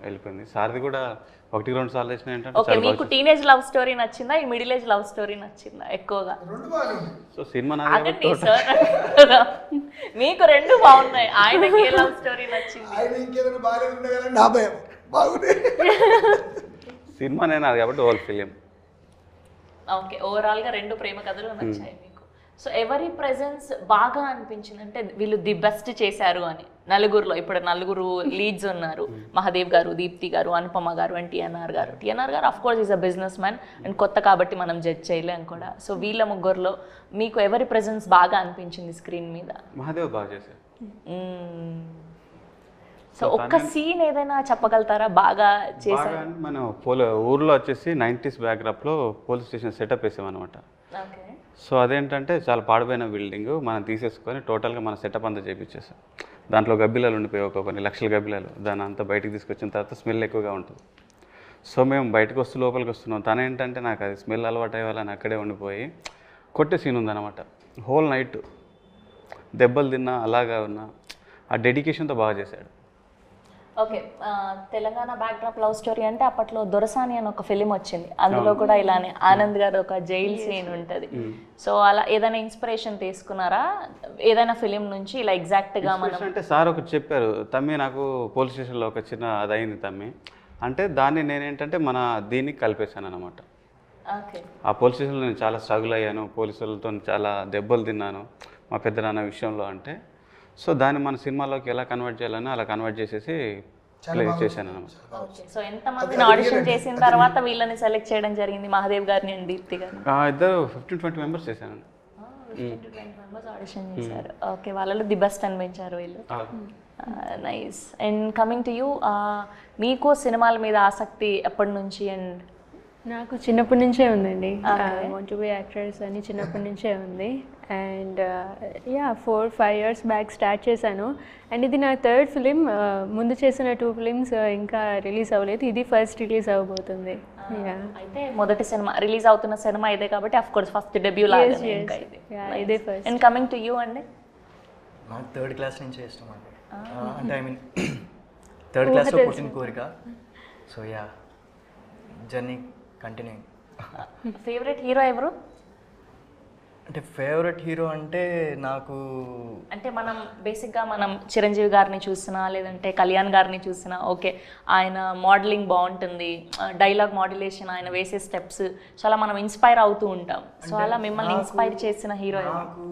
వెళ్ళిపోయింది. సార్ది కూడా 1-2 సార్లు వేసిన ఏంటంటే. ఓకే, మీకు టీనేజ్ లవ్ స్టోరీ నచ్చిందా, ఈ మిడిల్ ఏజ్ లవ్ స్టోరీ నచ్చిందా ఎక్కువగా? సో సినిమా ఆగండి సార్, మీకు రెండు బాగున్నాయి, ఆయనకి ఏ లవ్ స్టోరీ నచ్చింది? సినిమా నేను అది కాబట్టి ఓల్ ఫిలిం. ఓకే, ఓవరాల్ గా రెండు ప్రేమ కథలు నచ్చాయి మీకు. సో ఎవరి ప్రెజెన్స్ బాగా అనిపించింది అంటే వీళ్ళు ది బెస్ట్ చేశారు అని నలుగురులో? ఇప్పుడు నలుగురు లీడ్స్ ఉన్నారు, మహాదేవ్ గారు, దీప్తి గారు, అనుపమ గారు అండ్ టిఎన్ఆర్ గారు. టిఎన్ఆర్ గారు of course is a business man and కొత్త కాబట్టి మనం జడ్జ్ చేయలేం కూడా. సో వీళ్ళ ముగ్గురులో మీకు ఎవరి ప్రెజెన్స్ బాగా అనిపించింది స్క్రీన్ మీద? మహాదేవ్ బాగా చేశారు. సో ఒక్క సీన్ ఏదైనా చెప్పగలుగుతారా బాగా చేశారు? మనం ఊర్లో వచ్చేసి 90s బ్యాక్డ్రాప్లో పోలీస్ స్టేషన్ సెటప్ వేసామన్నమాట. ఓకే. సో అదేంటంటే చాలా పాడిపోయిన బిల్డింగ్ మనం తీసేసుకొని టోటల్గా మన సెటప్ అంతా చేయించేసాం. దాంట్లో గబ్బిలాలు ఉండిపోయి కొన్ని లక్షల గబ్బిలాలు, దాని అంతా బయటికి తీసుకొచ్చిన తర్వాత స్మెల్ ఎక్కువగా ఉంటుంది. సో మేము బయటకు వస్తూ లోపలికి వస్తున్నాం. తను ఏంటంటే నాకు అది స్మెల్ అలవాటు అయ్యేవాళ్ళని అక్కడే ఉండిపోయి కొట్టే సీన్ ఉందన్నమాట. హోల్ నైట్ దెబ్బలు తిన్నా అలాగా ఉన్నా ఆ డెడికేషన్తో బాగా చేశాడు. Okay. Telangana backdrop love story అంటే అప్పట్లో దొరసాని అని ఒక ఫిలిం వచ్చింది, అందులో కూడా ఇలానే ఆనంద్ గారు ఒక జైల్ సీన్ ఉంటుంది. సో అలా ఏదైనా ఇన్స్పిరేషన్ తీసుకున్నారా ఏదైనా ఫిలిం నుంచి ఇలా ఎగ్జాక్ట్గా? మనం అంటే సార్ ఒకటి చెప్పారు, తమ్మి నాకు పోలీస్ స్టేషన్లో ఒక చిన్న అదైంది తమ్మి అంటే దాన్ని నేనేంటంటే మన దీనికి కలిపేశాను అనమాట. ఓకే. ఆ పోలీస్ స్టేషన్లో నేను చాలా స్ట్రగుల్ అయ్యాను, పోలీసులతో చాలా దెబ్బలు తిన్నాను మా పెద్దనాన్న విషయంలో అంటే. సో దాన్ని మన సినిమాలోకి ఎలా కన్వర్ట్ చేయాలని అలా కన్వర్ట్ చేసేసి ప్లే చేశాను అనమాట. ఓకే. సో ఎంతమందిని ఆడిషన్ చేసిన తర్వాత వీళ్ళని సెలెక్ట్ చేయడం జరిగింది, మహాదేవ్ గారిని అండ్ దీప్తి గారిని? ఇద్దరు 15-20 మెంబర్స్ చేశాను. 15-20 మెంబర్స్ ఆడిషన్ చేశారు. ఓకే. వాళ్ళలో ది బెస్ట్ అనిపించారు వీళ్ళు. Nice. And coming to you, మీకు సినిమాల మీద ఆసక్తి ఎప్పటి నుంచి? అండ్ నాకు చిన్నప్పటి నుంచే ఉందండి, వాంట్ టు బి యాక్ట్రెస్ అని చిన్నప్పటి నుంచే ఉంది. అండ్ 4-5 years బ్యాక్ స్టార్ట్ చేశాను. అండ్ ఇది నా థర్డ్ ఫిలిం. ముందు చేసిన 2 films ఇంకా రిలీజ్ అవ్వలేదు, ఇది ఫస్ట్ రిలీజ్ అవ్వబోతుంది. అయితే మొదటి సినిమా రిలీజ్ అవుతున్న సినిమా ఇదే కాబట్టి ఆఫ్ కోర్స్ ఫస్ట్ డెబ్యూ లాగా ఇదే first. And coming to you అండి, నాకు 3rd class నుంచే ఇష్టం అండి. అంటే ఐ మీన్ 3rd classలో పుట్టిన కోరిక. So journey continue. Favourite hero ఎవరు? అంటే ఫేవరెట్ హీరో అంటే నాకు అంటే మనం బేసిక్గా మనం చిరంజీవి గారిని చూసినా లేదంటే కళ్యాణ్ గారిని చూసినా ఓకే ఆయన మోడలింగ్ బాగుంటుంది, డైలాగ్ మాడ్యులేషన్, ఆయన వేసే స్టెప్స్ చాలా మనం ఇన్స్పైర్ అవుతూ ఉంటాం. సో అలా మిమ్మల్ని ఇన్స్పైర్ చేసిన హీరో నాకు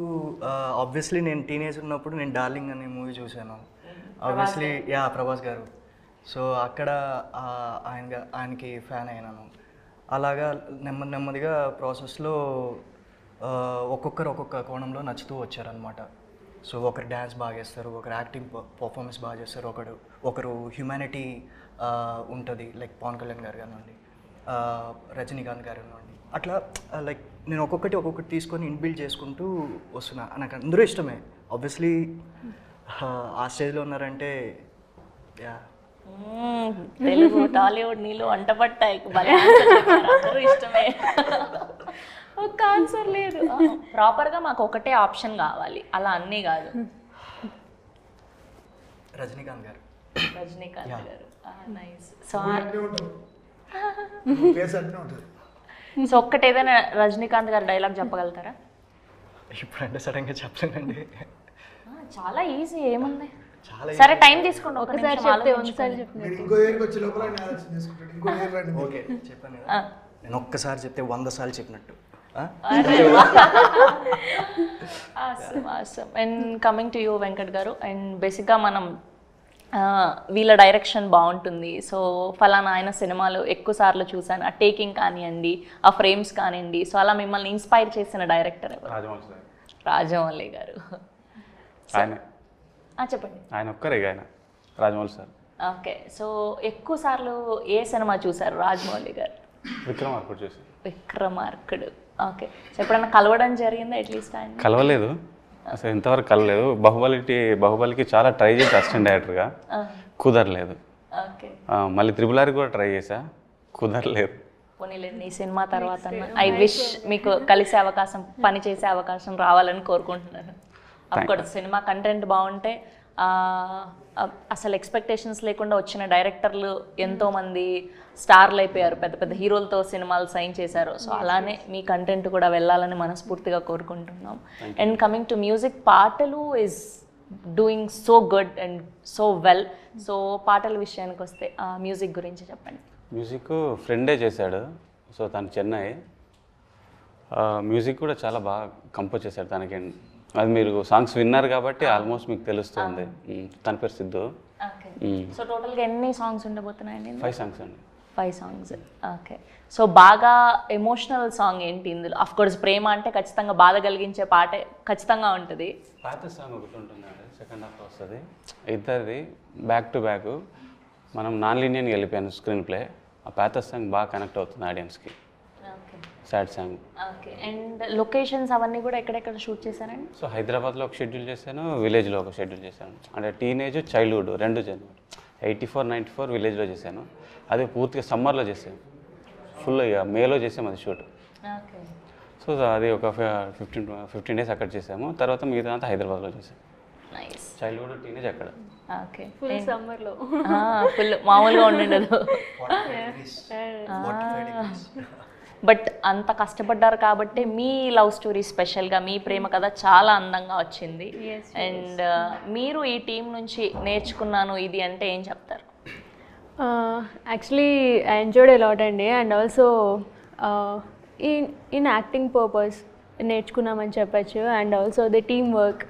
ఆబ్వియస్లీ నేను టీనేజ్ ఉన్నప్పుడు నేను డార్లింగ్ అనే మూవీ చూశాను. ఆబ్వియస్లీ ప్రభాస్ గారు. సో అక్కడ ఆయనకి ఫ్యాన్ అయినాను. అలాగా నెమ్మదిగా ప్రాసెస్లో ఒక్కొక్కరు ఒక్కొక్క కోణంలో నచ్చుతూ వచ్చారనమాట. సో ఒకరు డ్యాన్స్ బాగా చేస్తారు, ఒకరు యాక్టింగ్ పర్ఫార్మెన్స్ బాగా చేస్తారు, ఒకరు హ్యూమానిటీ ఉంటుంది, లైక్ పవన్ కళ్యాణ్ గారు కానివ్వండి, రజనీకాంత్ గారు కానివ్వండి. అట్లా లైక్ నేను ఒక్కొక్కటి తీసుకొని ఇన్బిల్డ్ చేసుకుంటూ వస్తున్నా. నాకు అందరూ ఇష్టమే ఆబ్వియస్లీ. ఆ స్టేజ్లో ఉన్నారంటే తెలుగు టాలీవుడ్ నీళ్ళు అంటపట్టాయి, అందరూ ఇష్టమే. ఒక ఆన్సర్ లేదు. ప్రాపర్గా మాకు ఒకటే ఆప్షన్ కావాలి, అలా అన్నీ కాదు. రజనీకాంత్ గారు. రజనీకాంత్ గారు, నైస్. సో ఒక్కటి ఏదైనా రజనీకాంత్ గారు డైలాగ్ చెప్పగలుగుతారా? ఇప్పుడంటే సడన్గా చెప్పలేనండి. చాలా ఈజీ, ఏముంది. సరే టైం తీసుకోండి, ఒకసారి చెప్తే ఓకే చెప్పాను కదా, నేను ఒక్కసారి చెప్తే 100 సార్లు చెప్పినట్టు. And coming to you Venkat గారు, అండ్ బేసిక్గా మనం వీళ్ళ డైరెక్షన్ బాగుంటుంది, సో ఫలానా ఆయన సినిమాలు ఎక్కువ సార్లు చూసాను, ఆ టేకింగ్ కానివ్వండి, ఆ ఫ్రేమ్స్ కానివ్వండి, సో అలా మిమ్మల్ని ఇన్స్పైర్ చేసిన డైరెక్టర్ ఎవరు? రాజమౌళి గారు. చెప్పండి. ఆయన ఒక్కరే ఆయన రాజమౌళి సార్. ఓకే. సో ఎక్కువ సార్లు ఏ సినిమా చూసారు రాజమౌళి గారు? విక్రమార్కుడు చూసారు. విక్రమార్కుడు. ఓకే. సో ఎప్పుడన్నా కలవడం జరిగిందా అట్లీస్ట్ ఆయన? కలవలేదు, అసలు ఇంతవరకు కలవలేదు. బాహుబలికి చాలా ట్రై చేసి అసిస్టెంట్ డైరెక్టర్గా కుదరలేదు. ఓకే. మళ్ళీ త్రిబుల్ కూడా ట్రై చేసా, కుదరలేదు. పోనీలేండి, ఈ సినిమా తర్వాత ఐ విష్ మీకు కలిసే అవకాశం, పని చేసే అవకాశం రావాలని కోరుకుంటున్నాను. అఫ్కోర్స్ సినిమా కంటెంట్ బాగుంటే అసలు ఎక్స్పెక్టేషన్స్ లేకుండా వచ్చిన డైరెక్టర్లు ఎంతోమంది స్టార్లు అయిపోయారు, పెద్ద పెద్ద హీరోలతో సినిమాలు సైన్ చేశారు. సో అలానే మీ కంటెంట్ కూడా వెళ్ళాలని మనస్ఫూర్తిగా కోరుకుంటున్నాం. అండ్ కమింగ్ టు మ్యూజిక్, పాటలు is doing so good and so well. So పాటల విషయానికి వస్తే మ్యూజిక్ గురించి చెప్పండి. మ్యూజిక్ ఫ్రెండే చేశాడు, సో తను చెన్నై. మ్యూజిక్ కూడా చాలా బాగా కంపోజ్ చేశాడు తనకి. అది మీరు సాంగ్స్ విన్నారు కాబట్టి ఆల్మోస్ట్ మీకు తెలుస్తుంది. తన పేరు సిద్ధు. ఓకే. సో టోటల్గా ఎన్ని సాంగ్స్ ఉండబోతున్నాయండి? 5 సాంగ్స్ అండి. 5 సాంగ్స్. ఓకే. సో బాగా ఎమోషనల్ సాంగ్ ఏంటి ఇందులో? అఫ్ కోర్స్ ప్రేమ అంటే ఖచ్చితంగా బాధ కలిగించే పాటే ఖచ్చితంగా ఉంటుంది. పాత సాంగ్ ఒకటి ఉంటుందండి, సెకండ్ హాఫ్ వస్తుంది. ఇద్దరిది బ్యాక్ టు బ్యాక్. మనం నాన్ లీనియర్గా వెళ్ళిపోయాను స్క్రీన్ ప్లే. ఆ పాత సాంగ్ బాగా కనెక్ట్ అవుతుంది ఆడియన్స్కి. Okay. Sad song. Okay. And locations అవన్నీ కూడా ఎక్కడెక్కడ షూట్ చేశారండి? సో హైదరాబాద్లో ఒక షెడ్యూల్ చేశాను, విలేజ్లో ఒక షెడ్యూల్ చేశాను. అంటే టీనేజ్ చైల్డ్హుడ్ రెండు జనవరి 84, 94 విలేజ్లో చేశాను. అది పూర్తిగా సమ్మర్లో చేసాను, ఫుల్ ఇక మేలో చేసాము అది షూట్. ఓకే. సో అది ఒక 15 డేస్ అక్కడ చేసాము. తర్వాత మిగతా అంతా హైదరాబాద్లో చేసాము. నైస్. చైల్డ్హుడ్ టీనేజ్ అక్కడ. ఓకే. ఫుల్ సమ్మర్లో. ఫుల్ మామూలుగా ఉండదు. బట్ అంత కష్టపడ్డారు కాబట్టి మీ లవ్ స్టోరీ స్పెషల్గా, మీ ప్రేమ కథ చాలా అందంగా వచ్చింది. అండ్ మీరు ఈ టీం నుంచి నేర్చుకున్నాను ఇది అంటే ఏం చెప్తారు? Actually I enjoyed a lot అండి. And also in acting purpose నేర్చుకున్నామని చెప్పచ్చు. And also the team work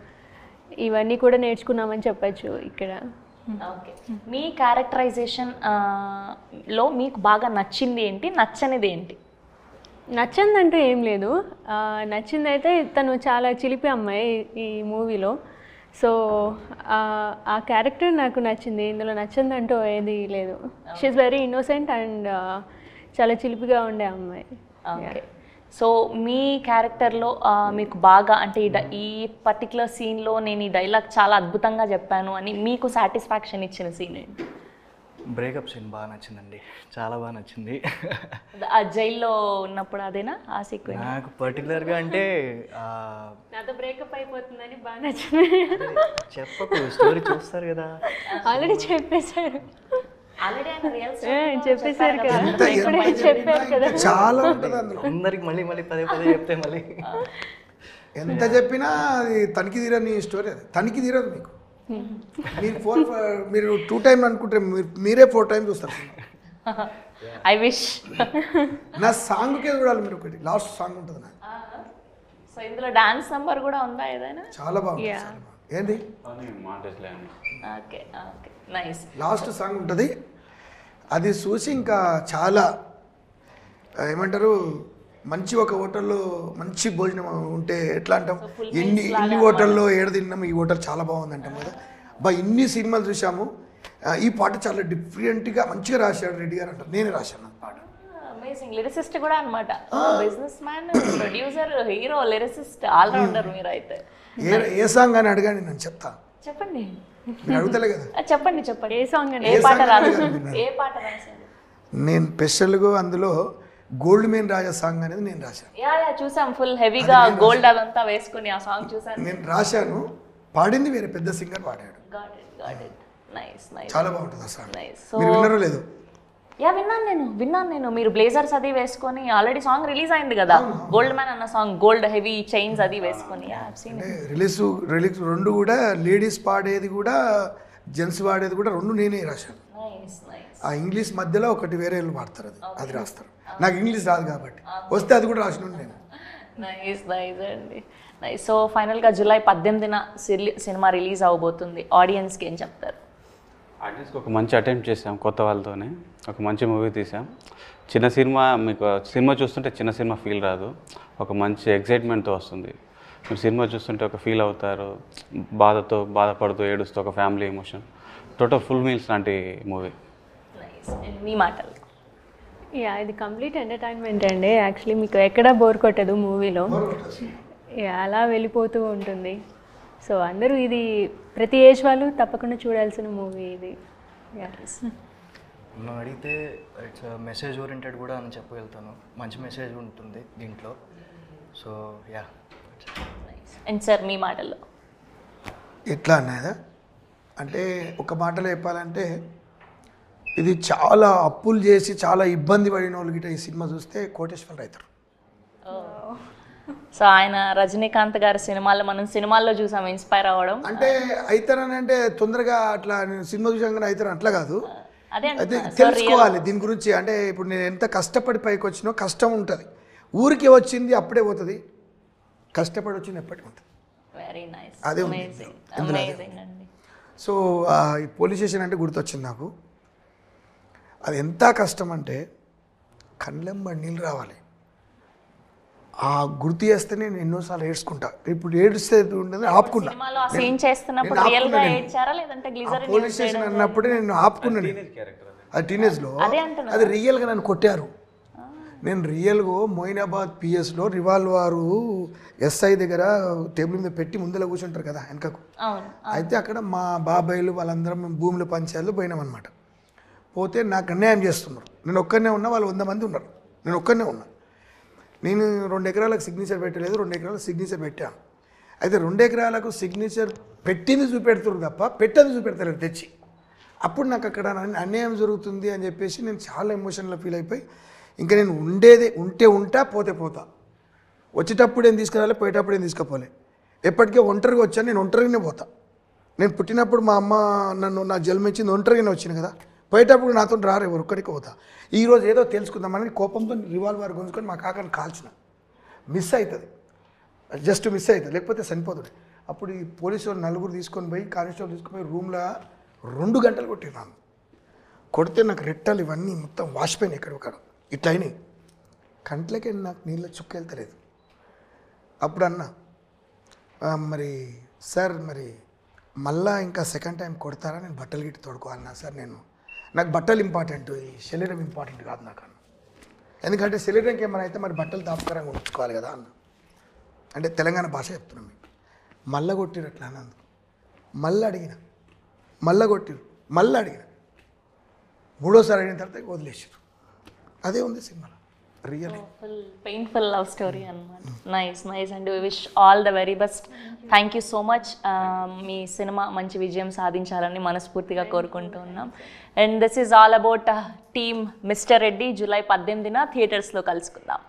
ఇవన్నీ కూడా నేర్చుకున్నామని చెప్పచ్చు ఇక్కడ. ఓకే. మీ క్యారెక్టరైజేషన్ లో మీకు బాగా నచ్చింది ఏంటి, నచ్చనిది ఏంటి? నచ్చిందంటూ ఏం లేదు. నచ్చింది అయితే తను చాలా చిలిపి అమ్మాయి ఈ మూవీలో. సో ఆ క్యారెక్టర్ నాకు నచ్చింది. ఇందులో నచ్చిందంటూ ఏది లేదు. షీఈస్ వెరీ ఇన్నోసెంట్ అండ్ చాలా చిలిపిగా ఉండే అమ్మాయి. ఓకే. సో మీ క్యారెక్టర్లో మీకు బాగా అంటే ఈ పర్టికులర్ సీన్లో నేను ఈ డైలాగ్ చాలా అద్భుతంగా చెప్పాను అని మీకు సాటిస్ఫాక్షన్ ఇచ్చిన సీన్ ఏంటి? బ్రేకప్ సీన్ బాగా నచ్చిందండి, చాలా బాగా నచ్చింది. ఆ జైల్లో ఉన్నప్పుడు అదేనా ఆ సీక్వెన్స్? నాకు పర్టికులర్గా అంటే నాతో బ్రేకప్ అయిపోతుందని బాగా నచ్చింది. చెప్పకు, స్టోరీ చూస్తారు కదా. ఆల్రెడీ చెప్పేశారు. ఆల్రెడీ చెప్పేశారు కదా, ఇప్పుడే చెప్పారు కదా. చాలా ఉంటుంది అందులో. అందరికి మళ్ళీ మళ్ళీ పదే పదే చెప్తే మళ్ళీ ఎంత చెప్పినా అది తనిఖీ తీరని స్టోరీ. అది తనిఖీ తీరదు మీకు. మీరు 2 టైమ్ అనుకుంటే మీరే 4 టైమ్స్ చూస్తారు. I wish. నా సాంగ్కే చూడాలి మీరు. ఒకటి లాస్ట్ సాంగ్ ఉంటుంది నా. సో ఇందులో డాన్స్ నెంబర్ కూడా ఉందా ఏదైనా? చాలా బాగుంది. ఏంది okay. Okay. Nice. Last song ఉంటుంది, అది చూసి ఇంకా చాలా ఏమంటారు, మంచి ఒక హోటల్లో మంచి భోజనం ఉంటే ఎట్లా అంటాం, ఇన్ని హోటల్లో ఏడు తిన్నాం, ఈ హోటల్ చాలా బాగుంది అంటాం కదా. ఇన్ని సినిమాలు చూసాము, ఈ పాట చాలా డిఫరెంట్గా మంచిగా రాశాడు రెడ్డి గారు అంటారు. నేనే రాశాను పాట. అమేజింగ్. లిరిసిస్ట్ కూడా అనమాట. Businessman, producer, hero, lyricist, allrounder మీరు అయితే. ఏ సాంగ్ అని అడగాని నేను చెప్తా. చెప్పండి. మీరు అడుగుతలే కదా. చెప్పండి. చెప్పండి. ఏ సాంగ్ అని? ఏ పాట రాశారు? ఏ పాట రాశారు? నేను స్పెషల్గా అందులో గోల్డ్ మెయిన్ రాజా సాంగ్ అనేది నేను రాశాను. యా చూసాం, ఫుల్ హెవీగా గోల్డ్ అదంతా వేసుకుని ఆ సాంగ్ చూసాను. నేను రాశాను, పాడింది వేరే పెద్ద సింగర్ పాడాడు. నైస్. నైస్. చాలా బాగుంటుంది ఆ సాంగ్. నైస్. మీరు విన్నారో లేదు? యా విన్నాను నేను. మీరు బ్లేజర్స్ అది వేసుకొని ఆల్రెడీ సాంగ్ రిలీజ్ అయింది కదా, గోల్డ్ మ్యాన్ అన్న సాంగ్, గోల్డ్ హెవీ చైన్స్ అది వేసుకొని. అంటే రిలీజ్ రెండు కూడా లేడీస్ పాడేది కూడా జెంట్స్ పాడేది కూడా రెండు నేనే రాశాను. ఆ ఇంగ్లీష్ మధ్యలో ఒకటి వేరే వాళ్ళు పాడతారు, అది రాస్తారు. నాకు ఇంగ్లీష్ రాదు కాబట్టి వస్తే అది కూడా రాసిన నేను. నైస్ అండి. నైస్. సో ఫైనల్గా జూలై 18న సినిమా రిలీజ్ అవబోతుంది. ఆడియన్స్కి ఏం చెప్తారు? ఆడియన్స్కి ఒక మంచి అటెంప్ట్ చేసాం, కొత్త వాళ్ళతోనే ఒక మంచి మూవీ తీసాం. చిన్న సినిమా, మీకు సినిమా చూస్తుంటే చిన్న సినిమా ఫీల్ రాదు, ఒక మంచి ఎగ్జైట్మెంట్తో వస్తుంది. మీరు సినిమా చూస్తుంటే ఒక ఫీల్ అవుతారు, బాధపడుతూ ఏడుస్తూ ఒక family emotion, total full meals లాంటి మూవీ. మీ మాటలు? యా, ఇది కంప్లీట్ ఎంటర్టైన్మెంట్ అండి. యాక్చువల్లీ మీకు ఎక్కడా బోర్ కొట్టదు మూవీలో. అలా వెళ్ళిపోతూ ఉంటుంది. సో అందరూ ఇది ప్రతి ఏజ్ వాళ్ళు తప్పకుండా చూడాల్సిన మూవీ ఇది. నన్ను అడిగితే ఇట్స్ మెసేజ్ ఓరియంటెడ్ కూడా అని చెప్పగలుగుతాను. మంచి మెసేజ్ ఉంటుంది దీంట్లో. So yeah. అండ్ సార్ మీ మాటల్లో? ఎట్లా అన్నదా అంటే ఒక మాటలో చెప్పాలంటే, ఇది చాలా అప్పులు చేసి చాలా ఇబ్బంది పడిన వాళ్ళకి ఈ సినిమా చూస్తే కోటేశ్వర అవుతారు. సో ఆయన రజనీకాంత్ గారి సినిమాల్లో మనం సినిమాల్లో చూసాం ఇన్స్పైర్ అవ్వడం. అంటే అవుతారని అంటే తొందరగా అట్లా సినిమా చూసాగానే అవుతారు అట్లా కాదు. అదే అయితే తెలుసుకోవాలి దీని గురించి. అంటే ఇప్పుడు నేను ఎంత కష్టపడి పైకి వచ్చినో కష్టం ఉంటుంది, ఊరికే వచ్చింది అప్పుడే పోతుంది, కష్టపడి వచ్చింది ఎప్పటికీ ఉంటుంది. వెరీ నైస్, అదే ఉంది. అమేజింగ్ ఇందులో అదే అమేజింగ్ అండి. సో ఈ పోలీస్ స్టేషన్ అంటే గుర్తొచ్చింది నాకు. అది ఎంత కష్టం అంటే కళ్ళెంబడి నీళ్ళు రావాలి. ఆ గుర్తు చేస్తే నేను ఎన్నోసార్లు ఏడ్చుకుంటా. ఇప్పుడు ఏడుస్తే ఉండదు ఆపుకున్నా. సినిమాలో ఆ సీన్ చేస్తున్నప్పుడు నేను రియల్ గా ఆపుకున్నా. ఏడ్చారా లేదంటే గ్లిజరిన్ పోలీస్ స్టేషన్ అన్నప్పుడే నేను ఆపుకున్నాను. క్యారెక్టర్ అది. అది టీనేజ్లో అదే అంటున్నా. అది రియల్గా నన్ను కొట్టారు. నేను రియల్గా మొయినాబాద్ పిఎస్లో రివాల్వారు ఎస్ఐ దగ్గర టేబుల్ మీద పెట్టి ముందర కూర్చుంటారు కదా వెనకకు. అవును. అయితే అక్కడ మా బాబాయిలు వాళ్ళందరం మేము భూముల పంచాయతీలో పోయినామన్నమాట. పోతే నాకు అన్యాయం చేస్తున్నారు. నేను ఒక్కనే ఉన్నా, వాళ్ళు 100 మంది ఉన్నారు, నేను ఒక్కనే ఉన్నా. నేను 2 ఎకరాలకు సిగ్నేచర్ పెట్టలేదు, 2 ఎకరాలకు సిగ్నేచర్ పెట్టాను. అయితే 2 ఎకరాలకు సిగ్నేచర్ పెట్టింది చూపెడుతున్నారు తప్ప పెట్టదు చూపెడతారు తెచ్చి. అప్పుడు నాకు అక్కడ అన్యాయం జరుగుతుంది అని చెప్పేసి నేను చాలా ఎమోషనల్గా ఫీల్ అయిపోయి ఇంకా నేను ఉంటే ఉంటా, పోతే పోతా. వచ్చేటప్పుడు ఏం తీసుకురాలి, పోయేటప్పుడు ఏం తీసుకుపోలే. ఎప్పటికీ ఒంటరిగా వచ్చాను, నేను ఒంటరిగానే పోతా. నేను పుట్టినప్పుడు మా అమ్మ నా జన్మించింది ఒంటరిగానే వచ్చింది కదా, పోయేటప్పుడు నాతో రారు ఎవరు, ఒక్కడికి పోతా. ఈరోజు ఏదో తెలుసుకుందామని కోపంతో రివాల్వర్ గుంజుకొని మా కాకని కాల్చిన. మిస్ అవుతుంది, జస్ట్ మిస్ అవుతుంది, లేకపోతే చనిపోతుంది. అప్పుడు ఈ పోలీసు వాళ్ళు 4 తీసుకొని పోయి కానిస్టేబుల్ తీసుకొని పోయి రూమ్లో 2 గంటలు కొట్టినాను. కొడితే నాకు రెట్టాలు ఇవన్నీ మొత్తం వాసిపోయినాయి, ఎక్కడొక్కడ ఇట్లా అయినాయి. కంట్లకే నాకు నీళ్ళ చుక్క వెళ్తలేదు. అప్పుడు అన్నా, మరి సార్ మరి మళ్ళా ఇంకా సెకండ్ టైం కొడతారా, నేను బట్టలు గిట్టి తోడుకోవాలన్నా సార్, నాకు బట్టలు ఇంపార్టెంట్, ఈ శరీరం ఇంపార్టెంట్ కాదు నాకు అన్న. ఎందుకంటే శరీరంకి ఏమైనా అయితే మరి బట్టలు తాపకరంగా ఉంచుకోవాలి కదా అన్న. అంటే తెలంగాణ భాష చెప్తున్నాం మీకు. మళ్ళా కొట్టిరు అట్లా అన్నందుకు మళ్ళీ అడిగిన, మళ్ళీ కొట్టిరు, మళ్ళీ అడిగిన, 3వ సారి అడిగిన తర్వాత వదిలేసారు. అదే ఉంది సినిమాలో రియల్. పెయిన్ఫుల్ లవ్ స్టోరీ అన్నమాట. Nice nice and we wish all the very best. Thank you so much. మీ సినిమా మంచి విజయం సాధించాలని మనస్ఫూర్తిగా కోరుకుంటూ ఉన్నాం. And this is all about team mister Reddy. July 18న థియేటర్స్లో కలుసుకుందాం.